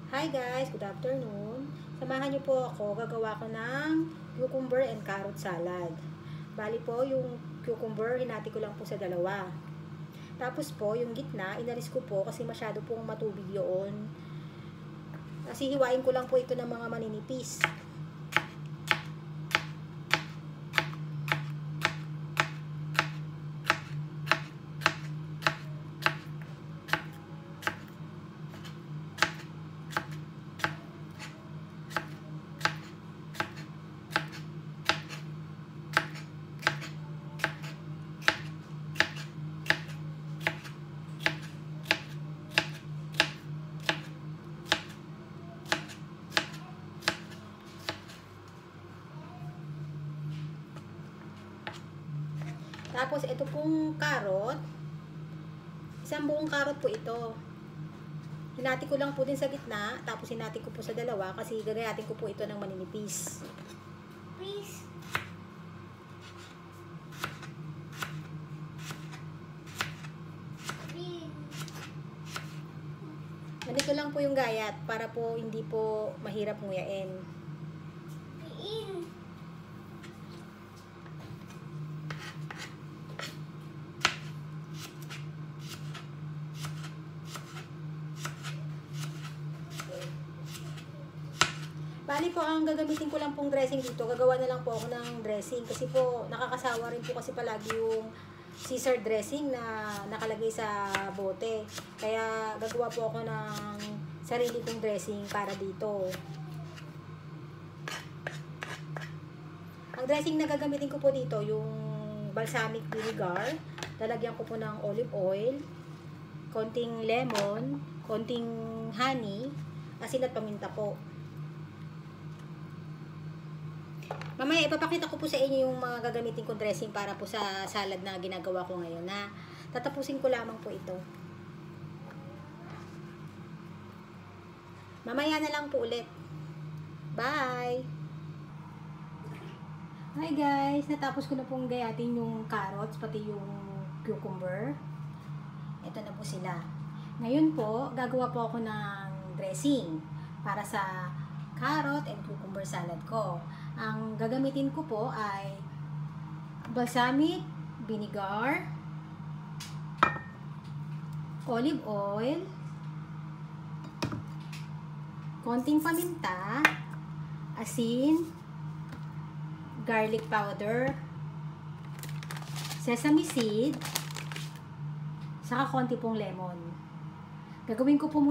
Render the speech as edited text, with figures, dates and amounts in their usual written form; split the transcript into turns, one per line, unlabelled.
Hi guys, good afternoon. Samahan niyo po ako, gagawa ko ng cucumber and carrot salad. Bali po, yung cucumber, hinati ko lang po sa dalawa. Tapos po, yung gitna, inalis ko po kasi masyado pong matubig yun. Kasi hiwain ko lang po ito ng mga maninipis. Tapos, ito pong carrot. Isang buong carrot po ito. Hinati ko lang po din sa gitna. Tapos, hinati ko po sa dalawa kasi gagayatin ko po ito ng maninipis.
Please.
Ganito lang po yung gayat para po hindi po mahirap nguyain. Bali po, ang gagamitin ko lang pong dressing dito, gagawa na lang po ako ng dressing kasi po nakakasawa rin po kasi palagi yung Caesar dressing na nakalagay sa bote. Kaya gagawa po ako ng sarili kong dressing para dito. Ang dressing na gagamitin ko po dito, yung balsamic vinegar. Lalagyan ko po ng olive oil, konting lemon, konting honey, asin at paminta po. Mamaya ipapakita ko po sa inyo yung mga gagamitin kong dressing para po sa salad na ginagawa ko ngayon, na tatapusin ko lamang po ito. Mamaya na lang po ulit. Bye! Hi guys! Natapos ko na pong gayatin yung carrots, pati yung cucumber. Ito na po sila. Ngayon po, gagawa po ako ng dressing para sa carrot and cucumber salad ko. Ang gagamitin ko po ay balsamic vinegar, olive oil, konting paminta, asin, garlic powder, sesame seed, saka konti pong lemon. Gagawin ko po